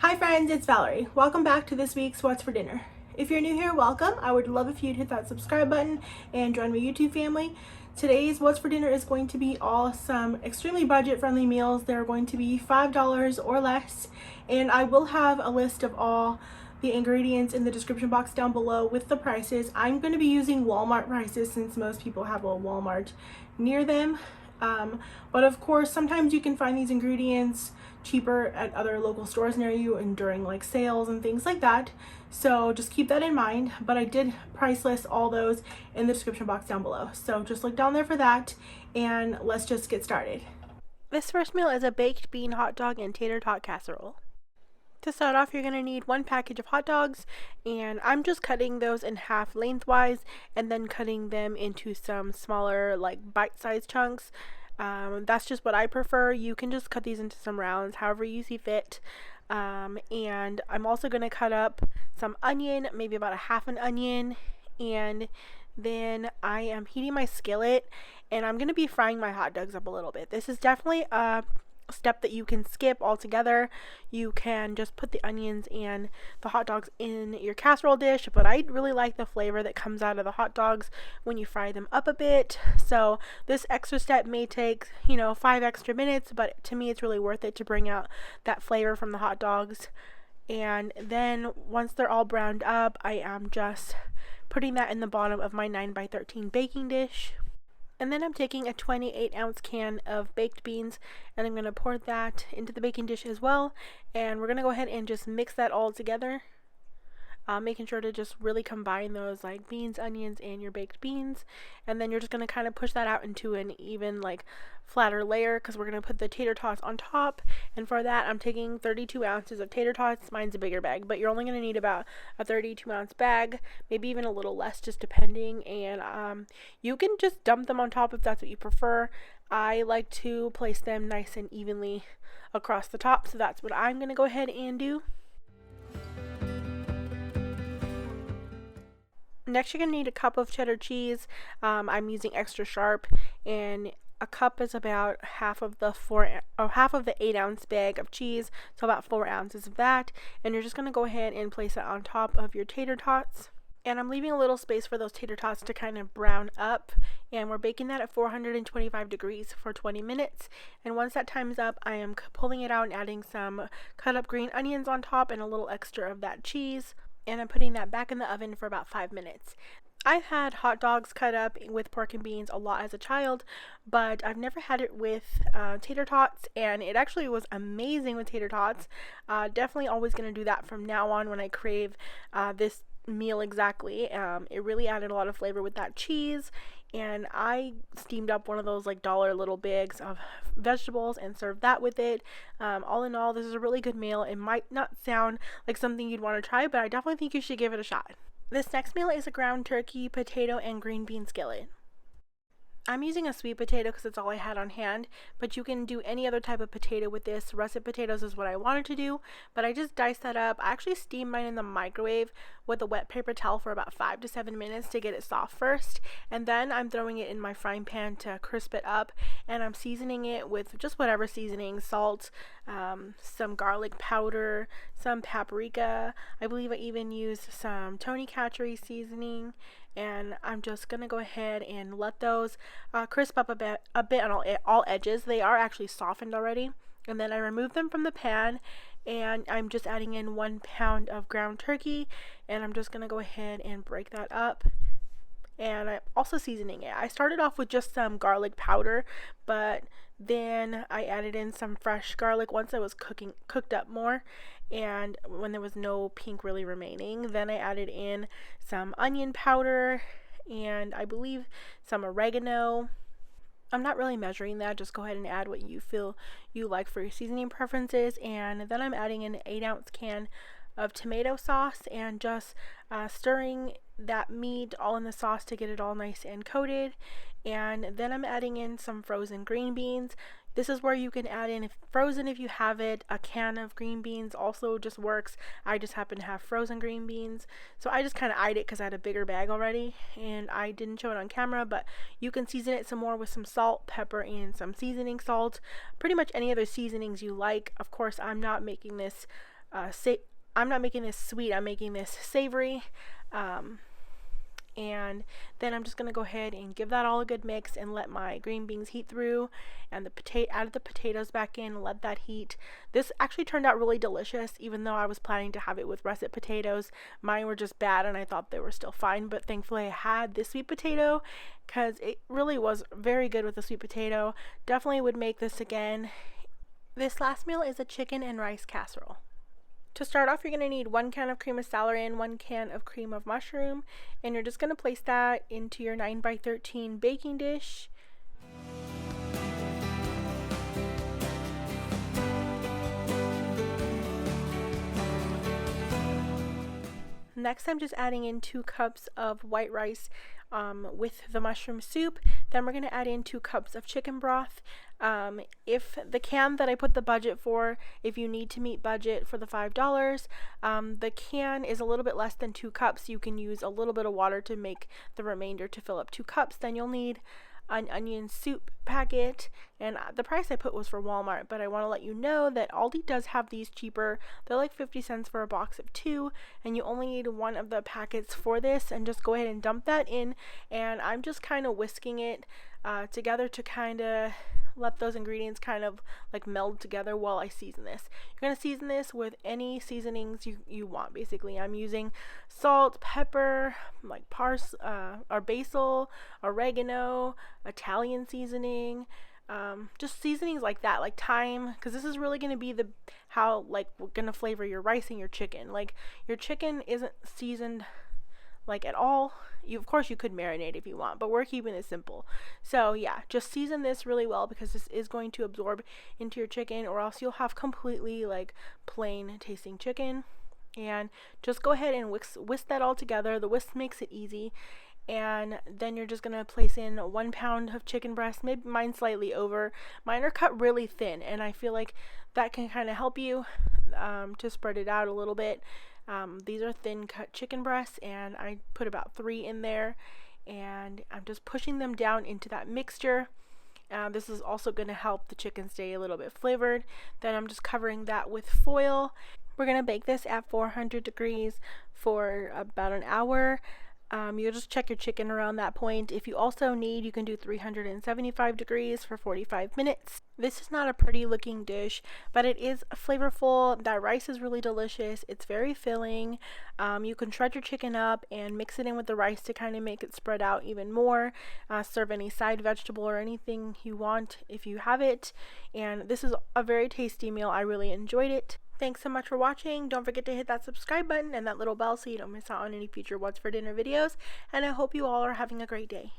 Hi friends, it's Valerie. Welcome back to this week's What's for Dinner. If you're new here, welcome. I would love if you'd hit that subscribe button and join my YouTube family. Today's What's for Dinner is going to be all some extremely budget-friendly meals. They're going to be $5 or less, and I will have a list of all the ingredients in the description box down below with the prices. I'm going to be using Walmart prices since most people have a Walmart near them. But of course, sometimes you can find these ingredients cheaper at other local stores near you and during like sales and things like that. So just keep that in mind. But I did price list all those in the description box down below. So just look down there for that, and let's just get started. This first meal is a baked bean hot dog and tater tot casserole. To start off, you're going to need one package of hot dogs, and I'm just cutting those in half lengthwise and then cutting them into some smaller like bite-sized chunks. That's just what I prefer. You can just cut these into some rounds however you see fit. And I'm also going to cut up some onion, maybe about a half an onion, and then I am heating my skillet, and I'm going to be frying my hot dogs up a little bit. This is definitely a step that you can skip altogether. You can just put the onions and the hot dogs in your casserole dish, but I really like the flavor that comes out of the hot dogs when you fry them up a bit. So this extra step may take 5 extra minutes, but to me it's really worth it to bring out that flavor from the hot dogs. And then once they're all browned up, I am just putting that in the bottom of my 9x13 baking dish. And then I'm taking a 28-ounce can of baked beans, and I'm going to pour that into the baking dish as well. And we're going to go ahead and just mix that all together, making sure to just really combine those like beans, onions, and your baked beans. And then you're just going to kind of push that out into an even flatter layer, because we're going to put the tater tots on top. And for that, I'm taking 32 ounces of tater tots. Mine's a bigger bag, but you're only going to need about a 32-ounce bag, maybe even a little less, just depending. And you can just dump them on top if that's what you prefer. I like to place them nice and evenly across the top, so that's what I'm going to go ahead and do. Next, you're going to need a cup of cheddar cheese. I'm using extra sharp, and a cup is about half of the 8-ounce bag of cheese, so about 4 ounces of that. And you're just going to go ahead and place it on top of your tater tots. And I'm leaving a little space for those tater tots to kind of brown up, and we're baking that at 425 degrees for 20 minutes. And once that time's up, I am pulling it out and adding some cut up green onions on top and a little extra of that cheese. And I'm putting that back in the oven for about 5 minutes. I've had hot dogs cut up with pork and beans a lot as a child, but I've never had it with tater tots, and it actually was amazing with tater tots. Definitely always going to do that from now on when I crave this meal exactly. It really added a lot of flavor with that cheese, and I steamed up one of those dollar little bags of vegetables and served that with it. All in all, this is a really good meal. It might not sound like something you'd want to try, but I definitely think you should give it a shot. This next meal is a ground turkey, potato, and green bean skillet. I'm using a sweet potato because it's all I had on hand, but you can do any other type of potato with this. Russet potatoes is what I wanted to do, but I just diced that up. I actually steamed mine in the microwave with a wet paper towel for about 5 to 7 minutes to get it soft first, and then I'm throwing it in my frying pan to crisp it up, and I'm seasoning it with just whatever seasoning, salt, some garlic powder, some paprika. I believe I even used some Tony Chachere's seasoning, and I'm just gonna go ahead and let those crisp up a bit on all edges. They are actually softened already, and then I remove them from the pan, and I'm just adding in 1 pound of ground turkey, and I'm just gonna go ahead and break that up. And I'm also seasoning it. I started off with just some garlic powder, but then I added in some fresh garlic once I was cooked up more, and when there was no pink really remaining, then I added in some onion powder and I believe some oregano. I'm not really measuring that, just go ahead and add what you feel you like for your seasoning preferences. And then I'm adding an 8-ounce can of tomato sauce and just stirring that meat all in the sauce to get it all nice and coated. And then I'm adding in some frozen green beans. This is where you can add in frozen if you have it. A can of green beans also just works. I just happen to have frozen green beans, so I just kind of eyed it because I had a bigger bag already and I didn't show it on camera. But you can season it some more with some salt, pepper, and some seasoning salt. Pretty much any other seasonings you like. Of course, I'm not making this I'm not making this sweet, I'm making this savory. And then I'm just going to go ahead and give that all a good mix and let my green beans heat through, and add the potatoes back in and let that heat. This actually turned out really delicious, even though I was planning to have it with russet potatoes. Mine were just bad and I thought they were still fine, but thankfully I had this sweet potato because it really was very good with the sweet potato. Definitely would make this again. This last meal is a chicken and rice casserole. To start off, you're going to need 1 can of cream of celery and 1 can of cream of mushroom, and you're just going to place that into your 9x13 baking dish. Next, I'm just adding in 2 cups of white rice with the mushroom soup. Then we're going to add in 2 cups of chicken broth. If the can that I put the budget for, if you need to meet budget for the $5, the can is a little bit less than 2 cups. You can use a little bit of water to make the remainder to fill up 2 cups. Then you'll need an onion soup packet, and the price I put was for Walmart, but I want to let you know that Aldi does have these cheaper. They're like 50 cents for a box of 2, and you only need 1 of the packets for this, and just go ahead and dump that in, and I'm just kind of whisking it together to kind of let those ingredients kind of like meld together while I season this. You're going to season this with any seasonings you want. Basically, I'm using salt, pepper, like or basil, oregano, Italian seasoning, just seasonings like that, like thyme, because this is really going to be how like we're going to flavor your rice and your chicken. Like your chicken isn't seasoned like at all. Of course you could marinate if you want, but we're keeping it simple. So yeah, just season this really well because this is going to absorb into your chicken, or else you'll have completely like plain tasting chicken. And just go ahead and whisk that all together. The whisk makes it easy. And then you're just gonna place in 1 pound of chicken breast, maybe mine slightly over. Mine are cut really thin, and I feel like that can kind of help you to spread it out a little bit. These are thin cut chicken breasts, and I put about 3 in there, and I'm just pushing them down into that mixture. This is also going to help the chicken stay a little bit flavored. Then I'm just covering that with foil. We're going to bake this at 400 degrees for about an hour. You'll just check your chicken around that point. If you also need, you can do 375 degrees for 45 minutes. This is not a pretty looking dish, but it is flavorful. That rice is really delicious. It's very filling. You can shred your chicken up and mix it in with the rice to kind of make it spread out even more. Serve any side vegetable or anything you want if you have it. And this is a very tasty meal. I really enjoyed it. Thanks so much for watching. Don't forget to hit that subscribe button and that little bell so you don't miss out on any future What's for Dinner videos. And I hope you all are having a great day.